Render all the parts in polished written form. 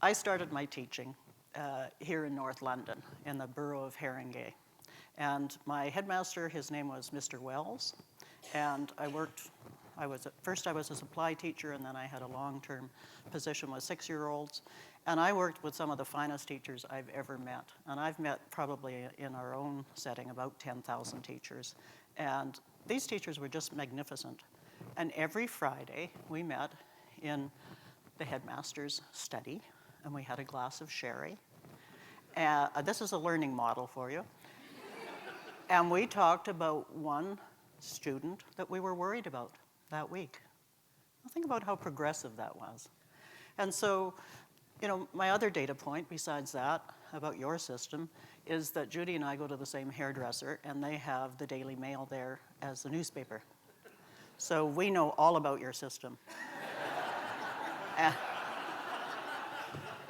I started my teaching here in North London in the borough of Haringey. And my headmaster, his name was Mr. Wells. And first I was a supply teacher, and then I had a long-term position with 6-year-olds. And I worked with some of the finest teachers I've ever met. And I've met probably in our own setting about 10,000 teachers. And these teachers were just magnificent. And every Friday we met in the headmaster's study, and we had a glass of sherry. This is a learning model for you. And we talked about one student that we were worried about that week. Now think about how progressive that was. And so, my other data point besides that about your system is that Judy and I go to the same hairdresser, and they have the Daily Mail there as the newspaper. So we know all about your system.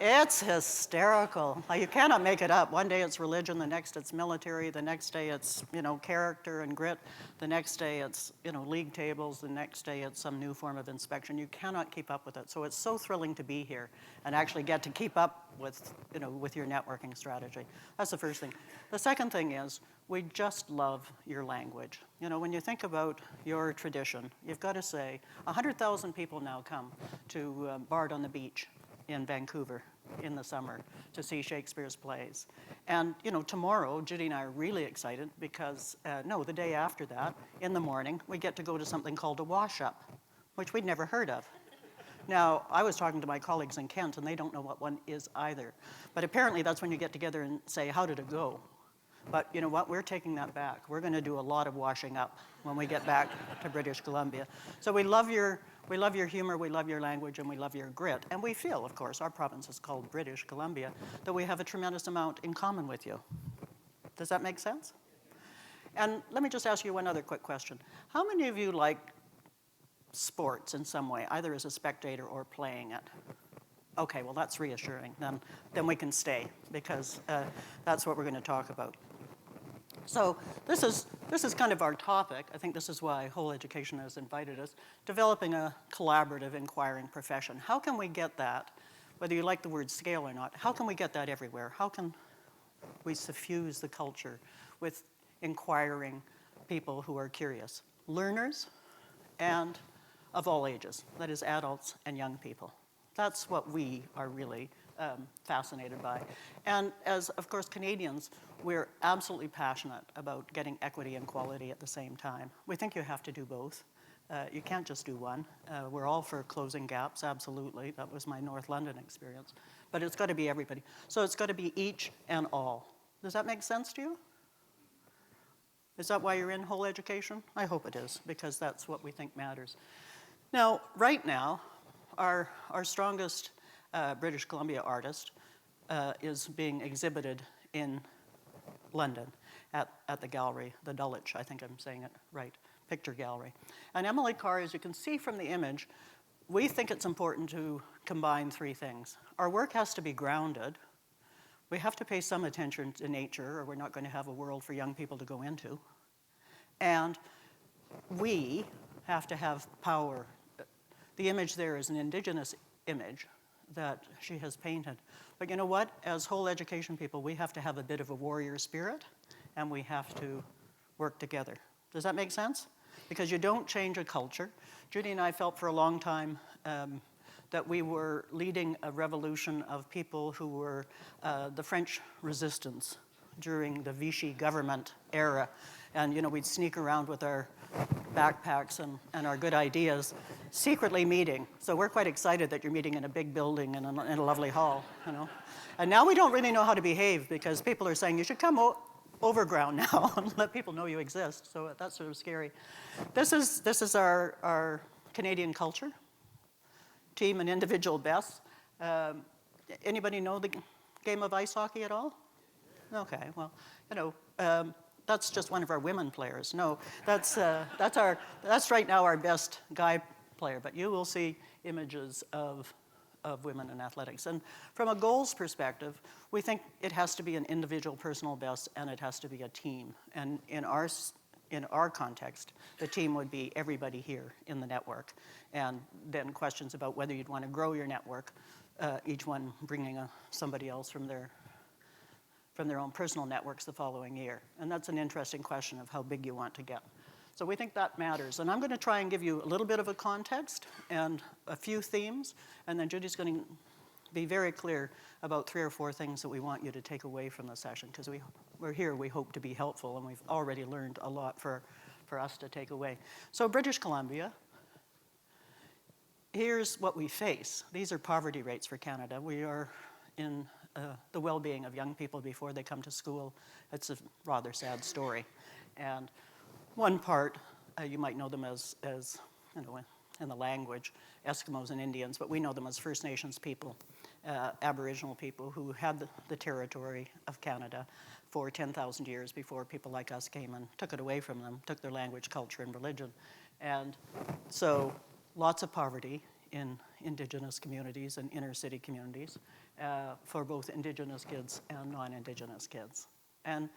It's hysterical. You cannot make it up. One day it's religion, the next it's military, the next day it's, character and grit, the next day it's, league tables, the next day it's some new form of inspection. You cannot keep up with it. So it's so thrilling to be here and actually get to keep up with, with your networking strategy. That's the first thing. The second thing is we just love your language. When you think about your tradition, you've got to say 100,000 people now come to Bard on the Beach in Vancouver in the summer to see Shakespeare's plays. And, tomorrow, Judy and I are really excited because, the day after that, in the morning, we get to go to something called a wash-up, which we'd never heard of. Now, I was talking to my colleagues in Kent, and they don't know what one is either. But apparently, that's when you get together and say, how did it go? But you know what? We're taking that back. We're going to do a lot of washing up when we get back to British Columbia. So we love your humor, we love your language, and we love your grit. And we feel, of course, our province is called British Columbia, that we have a tremendous amount in common with you. Does that make sense? And let me just ask you one other quick question. How many of you like sports in some way, either as a spectator or playing it? Okay, well, that's reassuring. Then we can stay, because that's what we're going to talk about. So this is kind of our topic. I think this is why Whole Education has invited us, developing a collaborative inquiring profession. How can we get that, whether you like the word scale or not, how can we get that everywhere? How can we suffuse the culture with inquiring people who are curious? Learners and of all ages, that is adults and young people. That's what we are really fascinated by. And as, of course, Canadians, we're absolutely passionate about getting equity and quality at the same time. We think you have to do both. You can't just do one. We're all for closing gaps, absolutely. That was my North London experience. But it's got to be everybody. So it's got to be each and all. Does that make sense to you? Is that why you're in Whole Education? I hope it is, because that's what we think matters. Now, right now, our strongest British Columbia artist is being exhibited in London at the gallery, the Dulwich, I think I'm saying it right, picture gallery. And Emily Carr, as you can see from the image, we think it's important to combine three things. Our work has to be grounded. We have to pay some attention to nature, or we're not going to have a world for young people to go into. And we have to have power. The image there is an Indigenous image that she has painted. But you know what? As Whole Education people, we have to have a bit of a warrior spirit, and we have to work together. Does that make sense? Because you don't change a culture. Judy and I felt for a long time that we were leading a revolution of people who were the French resistance during the Vichy government era. And we'd sneak around with our backpacks and our good ideas, secretly meeting. So we're quite excited that you're meeting in a big building and in a lovely hall, And now we don't really know how to behave, because people are saying you should come overground now and let people know you exist. So that's sort of scary. This is our Canadian culture, team and individual bests. Anybody know the game of ice hockey at all? Okay, well, that's just one of our women players. No, that's right now our best guy player. But you will see images of women in athletics. And from a goals perspective, we think it has to be an individual personal best, and it has to be a team. And in our context, the team would be everybody here in the network. And then questions about whether you'd want to grow your network each one bringing somebody else from their own personal networks the following year. And that's an interesting question of how big you want to get. So we think that matters. And I'm going to try and give you a little bit of a context and a few themes, and then Judy's going to be very clear about 3 or 4 things that we want you to take away from the session, because we're here, we hope to be helpful, and we've already learned a lot for us to take away. So British Columbia, here's what we face. These are poverty rates for Canada. We are in the well-being of young people before they come to school. It's a rather sad story. And one part, you might know them as you know, in the language, Eskimos and Indians, but we know them as First Nations people, Aboriginal people who had the territory of Canada for 10,000 years before people like us came and took it away from them, took their language, culture, and religion. And so lots of poverty in Indigenous communities and inner city communities for both Indigenous kids and non-Indigenous kids. And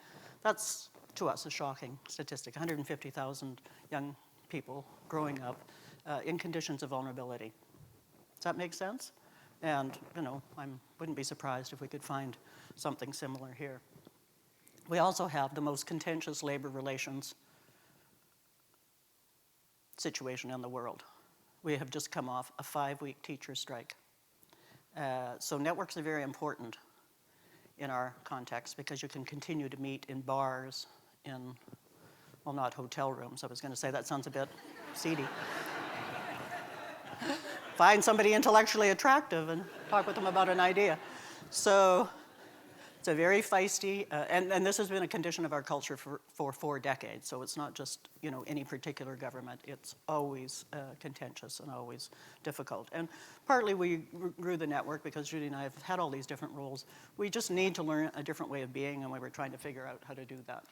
that's, to us, a shocking statistic. 150,000 young people growing up in conditions of vulnerability. Does that make sense? And, you know, I wouldn't be surprised if we could find something similar here. We also have the most contentious labor relations situation in the world. We have just come off a 5-week teacher strike. So networks are very important in our context because you can continue to meet in bars, in, well, not hotel rooms. I was going to say that sounds a bit seedy. Find somebody intellectually attractive and talk with them about an idea. So it's a very feisty, and this has been a condition of our culture for 4 decades. So it's not just, you know, any particular government. It's always contentious and always difficult. And partly we grew the network because Judy and I have had all these different roles. We just need to learn a different way of being, and we were trying to figure out how to do that.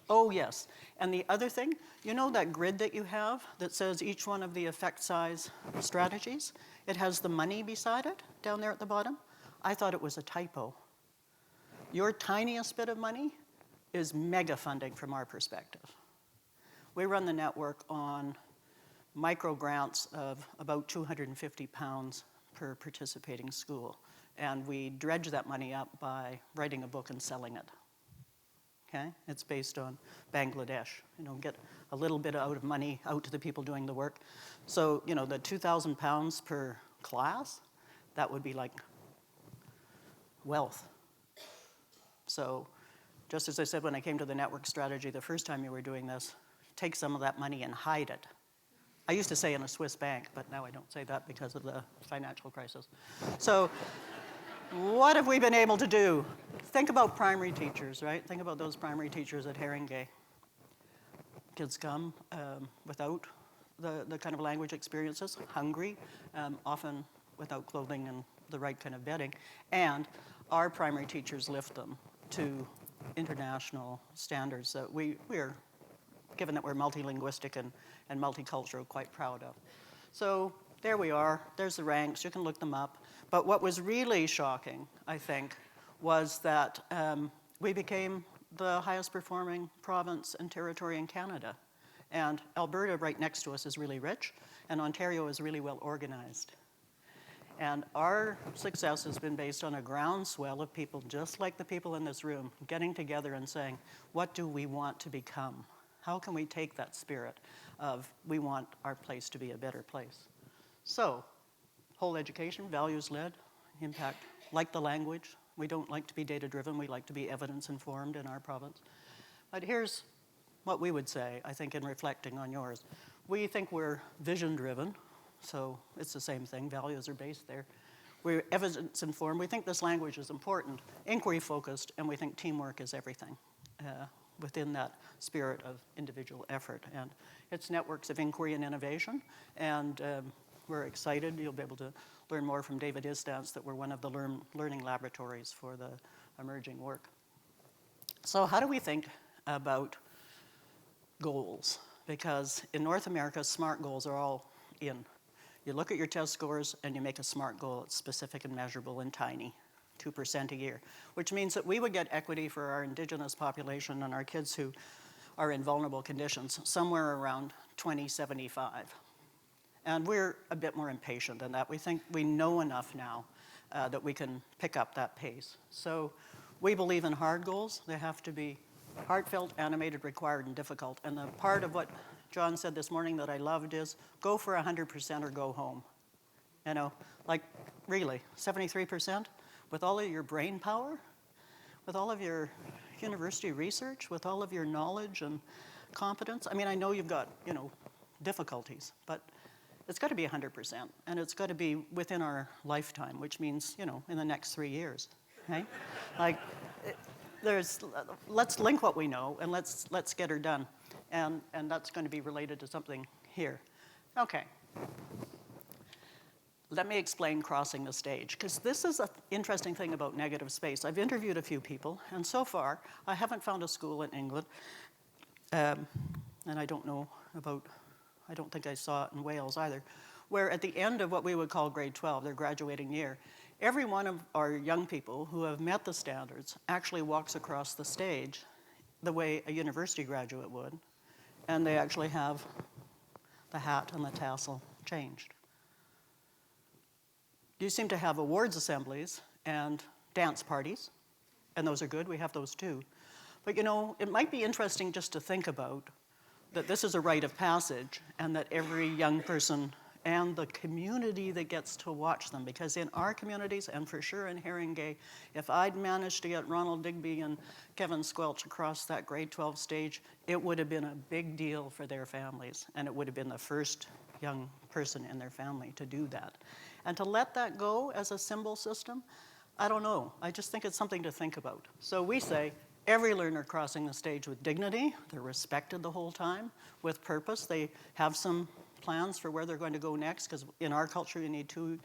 Oh, yes. And the other thing, you know that grid that you have that says each one of the effect size strategies? It has the money beside it down there at the bottom. I thought it was a typo. Your tiniest bit of money is mega funding from our perspective. We run the network on micro grants of about £250 per participating school. And we dredge that money up by writing a book and selling it. Okay? It's based on Bangladesh. You know, get a little bit out of money out to the people doing the work. So, you know, the £2,000 per class, that would be like wealth. So just as I said when I came to the network strategy the first time you were doing this, take some of that money and hide it. I used to say in a Swiss bank, but now I don't say that because of the financial crisis. So what have we been able to do? Think about primary teachers, right? Think about those primary teachers at Haringey. Kids come without the kind of language experiences, hungry, often without clothing and the right kind of bedding, and our primary teachers lift them to international standards that we're, given that we're multilinguistic and multicultural, quite proud of. So there we are. There's the ranks. You can look them up. But what was really shocking, I think, was that we became the highest performing province and territory in Canada. And Alberta, right next to us, is really rich, and Ontario is really well organized. And our success has been based on a groundswell of people just like the people in this room getting together and saying, what do we want to become? How can we take that spirit of we want our place to be a better place? So, whole education, values-led, impact, like the language. We don't like to be data-driven. We like to be evidence-informed in our province. But here's what we would say, I think, in reflecting on yours. We think we're vision-driven. So it's the same thing. Values are based there. We're evidence-informed. We think this language is important, inquiry-focused, and we think teamwork is everything within that spirit of individual effort. And it's networks of inquiry and innovation. And we're excited. You'll be able to learn more from David Istance that we're one of the learning laboratories for the emerging work. So how do we think about goals? Because in North America, SMART goals are all in. You look at your test scores and you make a SMART goal. It's specific and measurable and tiny, 2% a year, which means that we would get equity for our Indigenous population and our kids who are in vulnerable conditions somewhere around 2075. And we're a bit more impatient than that. We think we know enough now that we can pick up that pace. So we believe in hard goals. They have to be heartfelt, animated, required, and difficult. And the part of what John said this morning that I loved is go for 100% or go home. You know, like really, 73% with all of your brain power, with all of your university research, with all of your knowledge and competence. I mean, I know you've got, you know, difficulties, but it's got to be 100%, and it's got to be within our lifetime, which means, you know, in the next 3 years, right? Like, let's link what we know, and let's get her done, and that's going to be related to something here. Okay. Let me explain crossing the stage, because this is an interesting thing about negative space. I've interviewed a few people, and so far, I haven't found a school in England, and I don't think I saw it in Wales either, where at the end of what we would call grade 12, their graduating year, every one of our young people who have met the standards actually walks across the stage the way a university graduate would, and they actually have the hat and the tassel changed. You seem to have awards assemblies and dance parties, and those are good, we have those too. But you know, it might be interesting just to think about that this is a rite of passage, and that every young person and the community that gets to watch them, because in our communities, and for sure in Haringey, if I'd managed to get Ronald Digby and Kevin Squelch across that grade 12 stage, it would have been a big deal for their families, and it would have been the first young person in their family to do that. And to let that go as a symbol system, I don't know. I just think it's something to think about. So we say, every learner crossing the stage with dignity, they're respected the whole time, with purpose. They have some plans for where they're going to go next, because in our culture you need two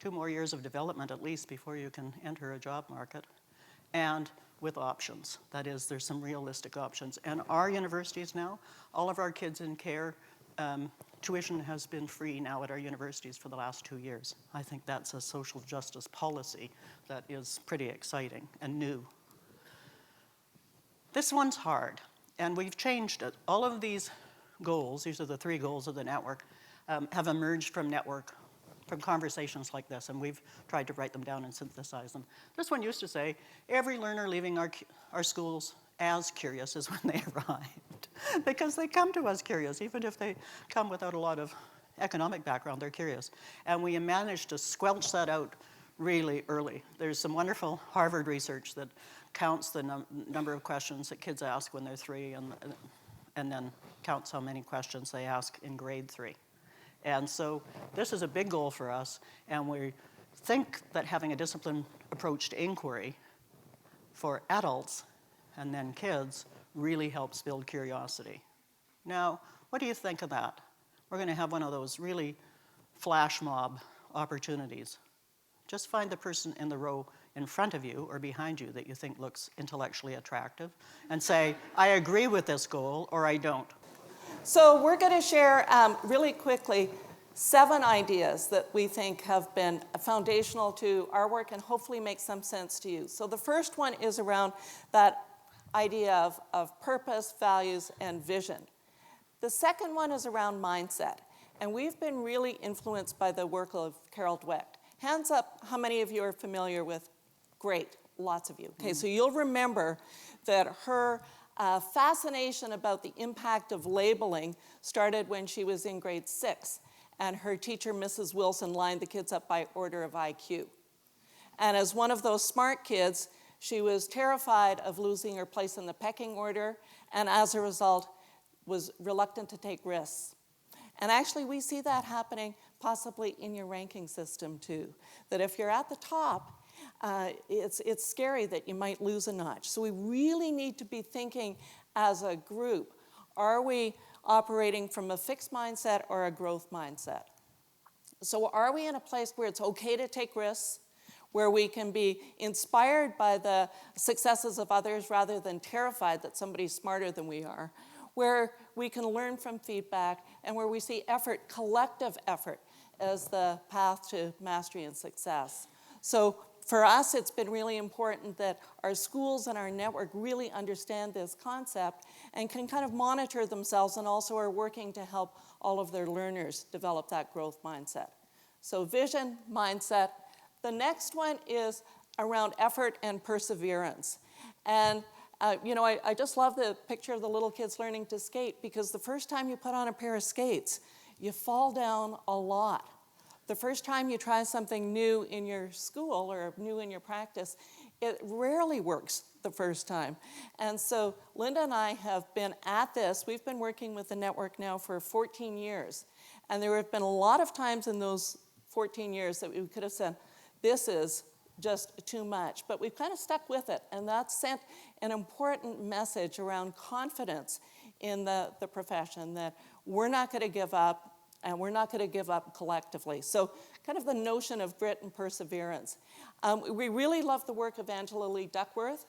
more years of development at least before you can enter a job market. And with options. That is, there's some realistic options. And our universities now, all of our kids in care, tuition has been free now at our universities for the last 2 years. I think that's a social justice policy that is pretty exciting and new. This one's hard, and we've changed it. All of these goals, these are the 3 goals of the network, have emerged from conversations like this, and we've tried to write them down and synthesize them. This one used to say, every learner leaving our schools as curious as when they arrived, because they come to us curious, even if they come without a lot of economic background, they're curious. And we managed to squelch that out really early. There's some wonderful Harvard research that counts the number of questions that kids ask when they're 3 and then counts how many questions they ask in grade 3. And so this is a big goal for us, and we think that having a disciplined approach to inquiry for adults and then kids really helps build curiosity. Now, what do you think of that? We're going to have one of those really flash mob opportunities. Just find the person in the row in front of you or behind you that you think looks intellectually attractive and say, I agree with this goal or I don't. So we're going to share really quickly 7 ideas that we think have been foundational to our work and hopefully make some sense to you. So the first one is around that idea of purpose, values, and vision. The second one is around mindset. And we've been really influenced by the work of Carol Dweck. Hands up, how many of you are familiar with? Great, lots of you. Okay, so you'll remember that her fascination about the impact of labeling started when she was in grade 6. And her teacher, Mrs. Wilson, lined the kids up by order of IQ. And as one of those smart kids, she was terrified of losing her place in the pecking order, and as a result, was reluctant to take risks. And actually, we see that happening possibly in your ranking system too, that if you're at the top, it's scary that you might lose a notch. So we really need to be thinking as a group, are we operating from a fixed mindset or a growth mindset? So are we in a place where it's okay to take risks, where we can be inspired by the successes of others rather than terrified that somebody's smarter than we are, where we can learn from feedback, and where we see effort, collective effort, as the path to mastery and success. So for us, it's been really important that our schools and our network really understand this concept and can kind of monitor themselves, and also are working to help all of their learners develop that growth mindset. So vision, mindset. The next one is around effort and perseverance. And I just love the picture of the little kids learning to skate, because the first time you put on a pair of skates, you fall down a lot. The first time you try something new in your school or new in your practice, it rarely works the first time. And so Linda and I have been at this. We've been working with the network now for 14 years. And there have been a lot of times in those 14 years that we could have said, this is just too much. But we've kind of stuck with it. And that's sent an important message around confidence in the profession, that we're not going to give up, and we're not going to give up collectively. So kind of the notion of grit and perseverance. We really love the work of Angela Lee Duckworth.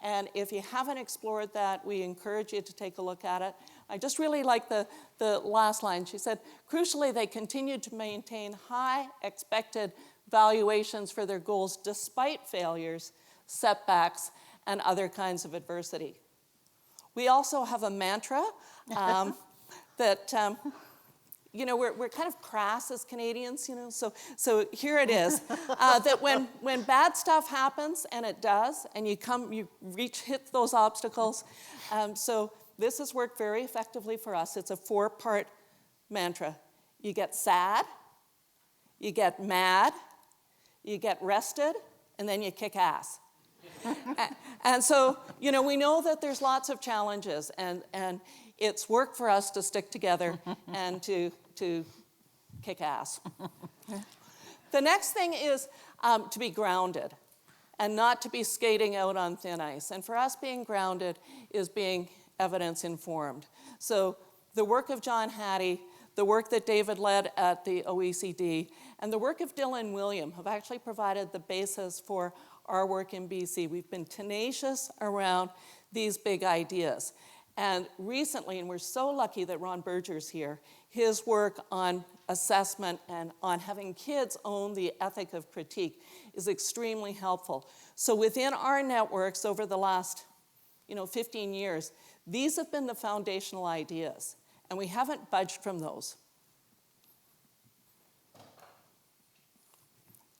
And if you haven't explored that, we encourage you to take a look at it. I just really like the last line. She said, crucially, they continued to maintain high expected valuations for their goals despite failures, setbacks, and other kinds of adversity. We also have a mantra that, we're kind of crass as Canadians, so here it is. That when bad stuff happens, and it does, and you hit those obstacles, so this has worked very effectively for us. It's a 4-part mantra. You get sad, you get mad, you get rested, and then you kick ass. And so, we know that there's lots of challenges, and it's work for us to stick together and to kick ass. The next thing is to be grounded and not to be skating out on thin ice. And for us, being grounded is being evidence-informed. So the work of John Hattie, the work that David led at the OECD, and the work of Dylan William have actually provided the basis for our work in BC. We've been tenacious around these big ideas. And recently, and we're so lucky that Ron Berger's here, his work on assessment and on having kids own the ethic of critique is extremely helpful. So within our networks over the last 15 years, these have been the foundational ideas, and we haven't budged from those.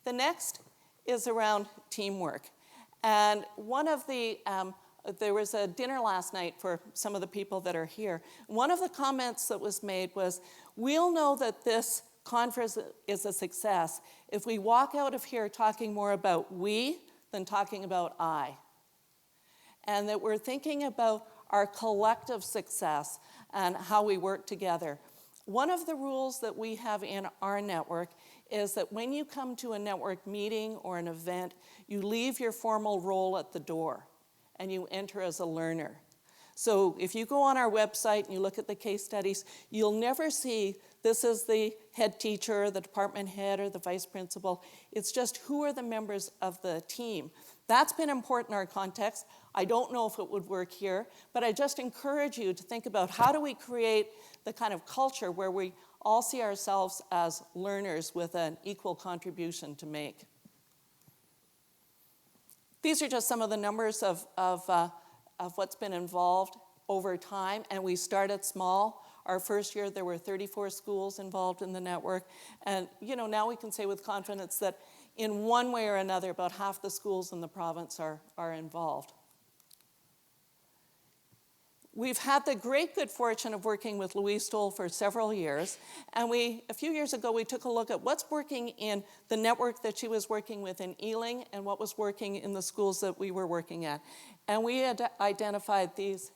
The next is around teamwork. And one of the, there was a dinner last night for some of the people that are here. One of the comments that was made was, we'll know that this conference is a success if we walk out of here talking more about we than talking about I. And that we're thinking about our collective success and how we work together. One of the rules that we have in our network is that when you come to a network meeting or an event, you leave your formal role at the door and you enter as a learner. So if you go on our website and you look at the case studies, you'll never see this is the head teacher, the department head, or the vice principal. It's just who are the members of the team. That's been important in our context. I don't know if it would work here, but I just encourage you to think about how do we create the kind of culture where we all see ourselves as learners with an equal contribution to make. These are just some of the numbers of what's been involved over time, and we started small. Our first year, there were 34 schools involved in the network, and now we can say with confidence that in one way or another, about half the schools in the province are involved. We've had the great good fortune of working with Louise Stoll for several years, and a few years ago, we took a look at what's working in the network that she was working with in Ealing and what was working in the schools that we were working at. And we had identified these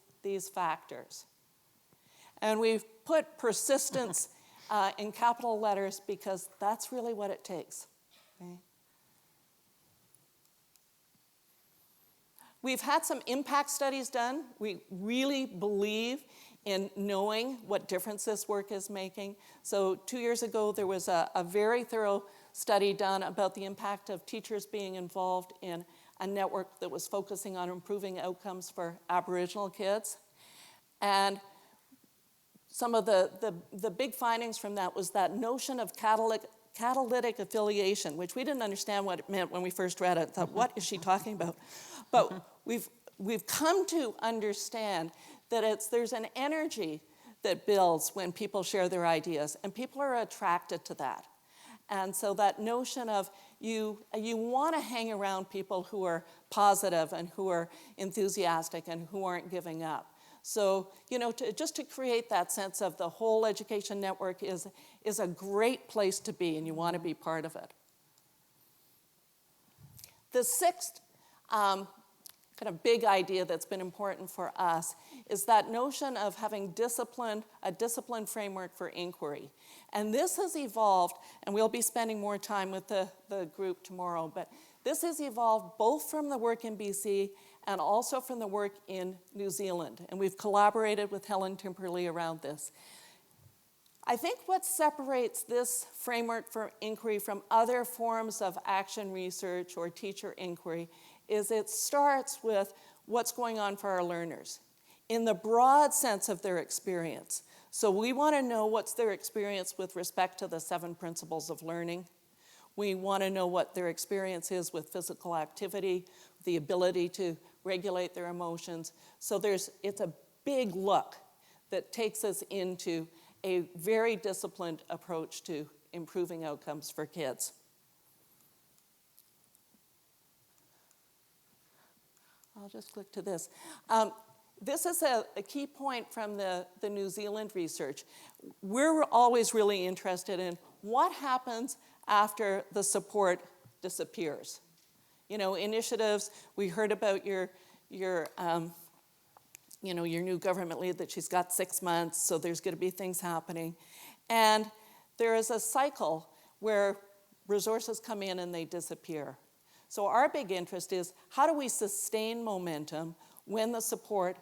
factors. And we've put persistence in capital letters because that's really what it takes. Okay? We've had some impact studies done. We really believe in knowing what difference this work is making. So 2 years ago, there was a very thorough study done about the impact of teachers being involved in a network that was focusing on improving outcomes for Aboriginal kids. And some of the big findings from that was that notion of catalytic affiliation, which we didn't understand what it meant when we first read it. I thought, what is she talking about? But we've come to understand that there's an energy that builds when people share their ideas, and people are attracted to that. And so that notion of you want to hang around people who are positive and who are enthusiastic and who aren't giving up. So, just to create that sense of the whole education network is a great place to be, and you want to be part of it. The sixth kind of big idea that's been important for us is that notion of having a discipline framework for inquiry. And this has evolved, and we'll be spending more time with the group tomorrow, but this has evolved both from the work in BC and also from the work in New Zealand. And we've collaborated with Helen Timperley around this. I think what separates this framework for inquiry from other forms of action research or teacher inquiry is it starts with what's going on for our learners in the broad sense of their experience. So we want to know what's their experience with respect to the 7 principles of learning. We want to know what their experience is with physical activity, the ability to regulate their emotions. So it's a big look that takes us into a very disciplined approach to improving outcomes for kids. I'll just click to this. This is a key point from the New Zealand research. We're always really interested in what happens after the support disappears. Initiatives, we heard about your new government lead that she's got 6 months, so there's going to be things happening. And there is a cycle where resources come in and they disappear. So our big interest is how do we sustain momentum when the support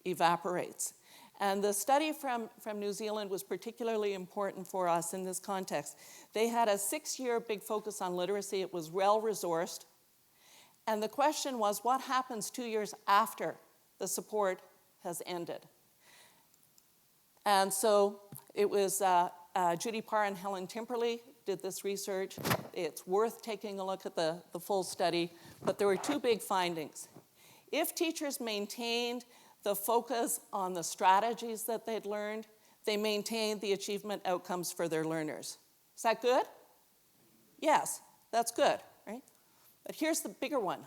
evaporates? And the study from New Zealand was particularly important for us in this context. They had a 6-year big focus on literacy. It was well-resourced. And the question was, what happens 2 years after the support has ended? And so it was Judy and Helen Timperley did this research. It's worth taking a look at the full study, but there were 2 big findings. If teachers maintained the focus on the strategies that they'd learned, they maintained the achievement outcomes for their learners. Is that good? Yes, that's good, right? But here's the bigger one.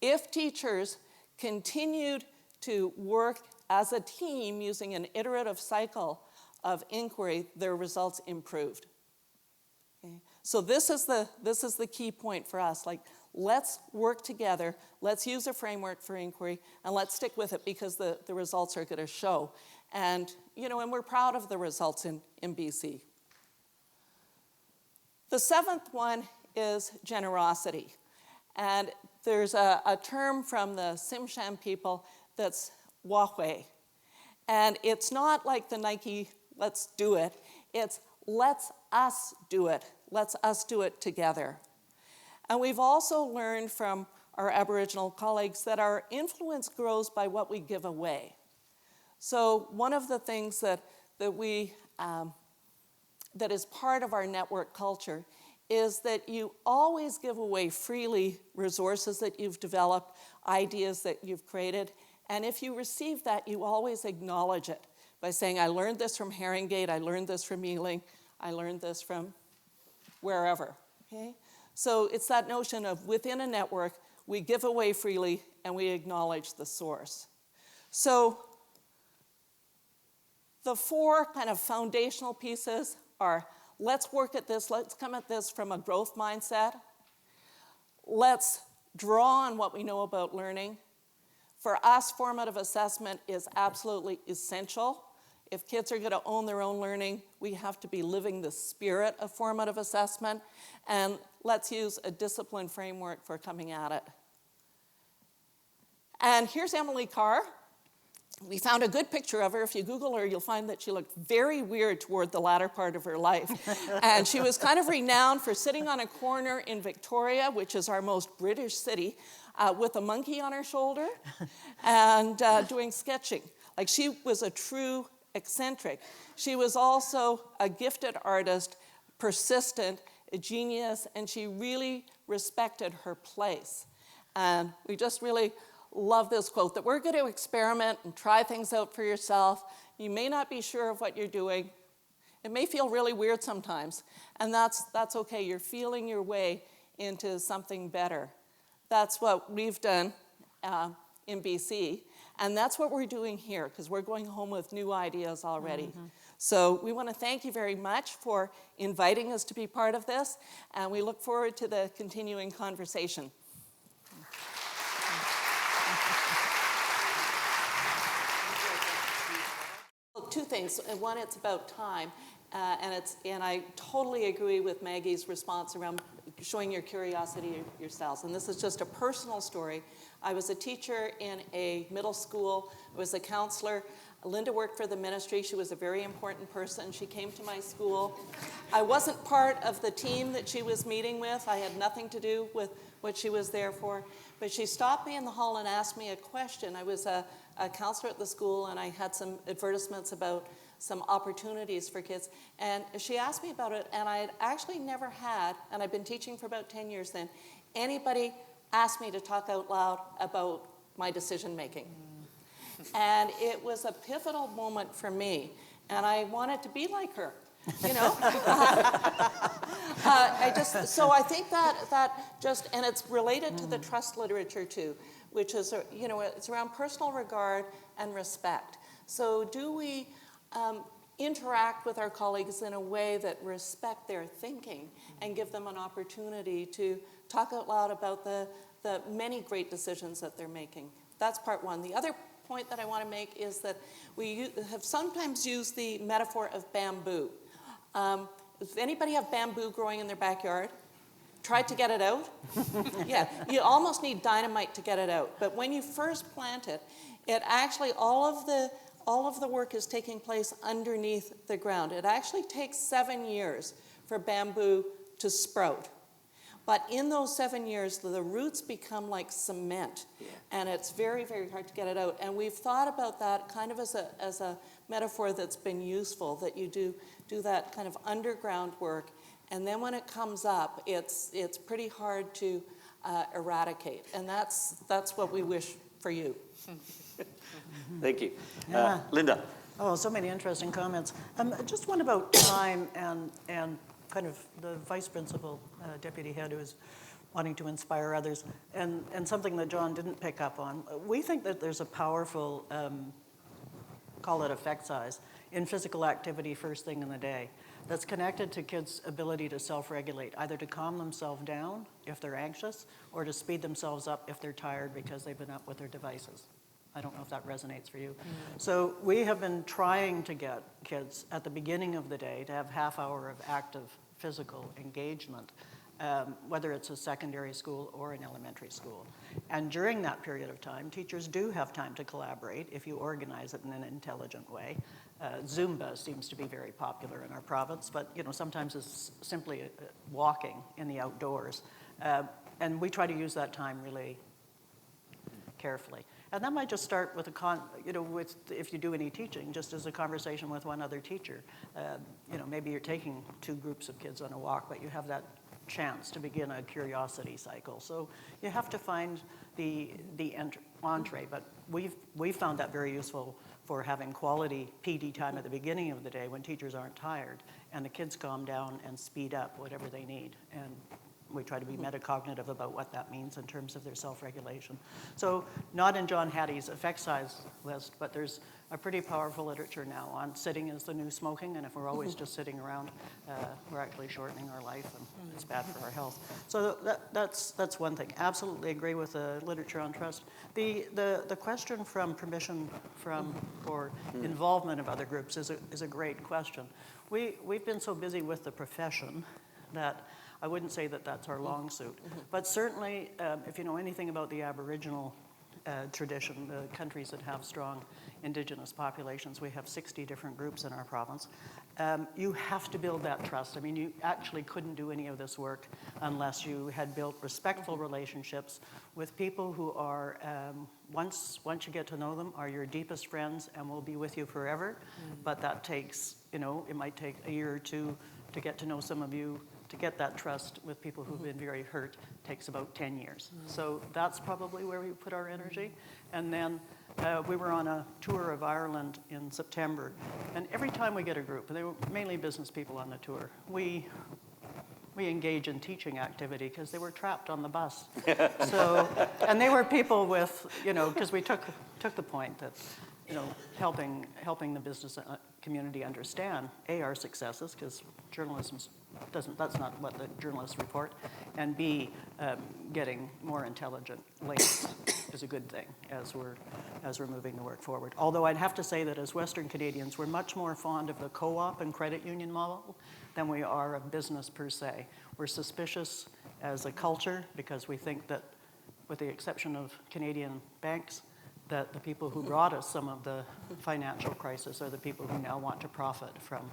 If teachers continued to work as a team using an iterative cycle of inquiry, their results improved. Okay? So this is the key point for us. Let's work together, let's use a framework for inquiry, and let's stick with it because the results are going to show. And, and we're proud of the results in BC. The 7th one is generosity. And there's a term from the Tsimshian people that's wahui. And it's not like the Nike, let's do it. It's let's us do it. Let's us do it together. And we've also learned from our Aboriginal colleagues that our influence grows by what we give away. So one of the things that is part of our network culture is that you always give away freely resources that you've developed, ideas that you've created, and if you receive that, you always acknowledge it by saying, I learned this from Haringey, I learned this from Ealing, I learned this from wherever, okay? So it's that notion of within a network, we give away freely and we acknowledge the source. So the 4 kind of foundational pieces are let's work at this, let's come at this from a growth mindset. Let's draw on what we know about learning. For us, formative assessment is absolutely essential. If kids are going to own their own learning, we have to be living the spirit of formative assessment. And let's use a discipline framework for coming at it. And here's Emily Carr. We found a good picture of her. If you Google her, you'll find that she looked very weird toward the latter part of her life. And she was kind of renowned for sitting on a corner in Victoria, which is our most British city, with a monkey on her shoulder and doing sketching. She was a true eccentric. She was also a gifted artist, persistent, a genius, and she really respected her place. And we just really love this quote, that we're going to experiment and try things out for yourself. You may not be sure of what you're doing. It may feel really weird sometimes, and that's okay. You're feeling your way into something better. That's what we've done in BC, and that's what we're doing here, because we're going home with new ideas already. Mm-hmm. So we want to thank you very much for inviting us to be part of this, and we look forward to the continuing conversation. Two things. One, it's about time, and I totally agree with Maggie's response around showing your curiosity yourselves. And this is just a personal story. I was a teacher in a middle school. I was a counselor. Linda worked for the ministry. She was a very important person. She came to my school. I wasn't part of the team that she was meeting with. I had nothing to do with what she was there for. But she stopped me in the hall and asked me a question. I was a counselor at the school, and I had some advertisements about some opportunities for kids. And she asked me about it, and I had actually never had, and I've been teaching for about 10 years then, anybody ask me to talk out loud about my decision making. And it was a pivotal moment for me, and I wanted to be like her. You know, so I think that just, and it's related to the trust literature too, which is, it's around personal regard and respect. So do we interact with our colleagues in a way that respect their thinking and give them an opportunity to talk out loud about the many great decisions that they're making? That's part one. The other point that I want to make is that we have sometimes used the metaphor of bamboo. Does anybody have bamboo growing in their backyard? Tried to get it out? Yeah, you almost need dynamite to get it out. But when you first plant it, it actually, all of the work is taking place underneath the ground. It actually takes 7 years for bamboo to sprout. But in those 7 years, the roots become like cement, and it's very, very hard to get it out. And we've thought about that kind of as a metaphor that's been useful, that you do that kind of underground work, and then when it comes up, it's pretty hard to eradicate. And that's what we wish for you. Thank you. Yeah. Linda. Oh, so many interesting comments. Just one about time and kind of the vice principal, deputy head, who is wanting to inspire others, and something that John didn't pick up on. We think that there's a powerful, call it effect size, in physical activity first thing in the day that's connected to kids' ability to self-regulate, either to calm themselves down if they're anxious or to speed themselves up if they're tired because they've been up with their devices. I don't know if that resonates for you. So we have been trying to get kids at the beginning of the day to have half hour of active physical engagement, whether it's a secondary school or an elementary school. And during that period of time, teachers do have time to collaborate if you organize it in an intelligent way. Zumba seems to be very popular in our province, but sometimes it's simply walking in the outdoors. And we try to use that time really carefully. And that might just start with if you do any teaching, just as a conversation with one other teacher. Maybe you're taking 2 groups of kids on a walk, but you have that chance to begin a curiosity cycle. So you have to find the entree, but we've found that very useful for having quality PD time at the beginning of the day when teachers aren't tired, and the kids calm down and speed up whatever they need. And we try to be metacognitive about what that means in terms of their self-regulation. So not in John Hattie's effect size list, but there's a pretty powerful literature now on sitting is the new smoking, and if we're always just sitting around, we're actually shortening our life, and it's bad for our health. So that's one thing. Absolutely agree with the literature on trust. The question from permission or involvement of other groups is a great question. We've been so busy with the profession that I wouldn't say that that's our long suit. But certainly, if you know anything about the Aboriginal tradition, the countries that have strong Indigenous populations, we have 60 different groups in our province. You have to build that trust. I mean, you actually couldn't do any of this work unless you had built respectful relationships with people who are, once you get to know them, are your deepest friends and will be with you forever. But that takes, it might take a year or two to get to know some of you to get that trust with people who've been very hurt takes about 10 years. So that's probably where we put our energy. And then we were on a tour of Ireland in September, and every time we get a group, and they were mainly business people on the tour, we engage in teaching activity because they were trapped on the bus. So, and they were people with, because we took the point that, helping the business community understand, A, our successes, because that's not what the journalists report, and B, getting more intelligent links is a good thing as we're moving the work forward. Although I'd have to say that as Western Canadians, we're much more fond of the co-op and credit union model than we are of business per se. We're suspicious as a culture because we think that, with the exception of Canadian banks, that the people who brought us some of the financial crisis are the people who now want to profit from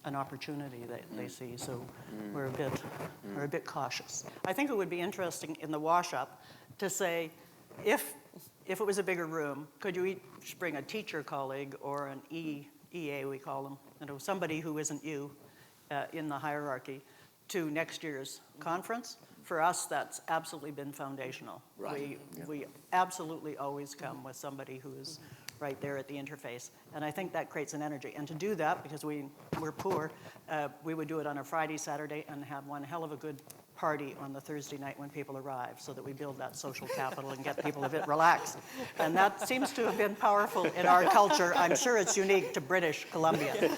an opportunity that they see. So we're a bit cautious. I think it would be interesting in the wash-up to say, if it was a bigger room, could you each bring a teacher colleague or an EA, we call them, somebody who isn't you in the hierarchy, to next year's conference? For us, that's absolutely been foundational. Right. We absolutely always come with somebody who is right there at the interface. And I think that creates an energy. And to do that, because we're poor, we would do it on a Friday, Saturday, and have one hell of a good party on the Thursday night when people arrive, so that we build that social capital and get people a bit relaxed. And that seems to have been powerful in our culture. I'm sure it's unique to British Columbia.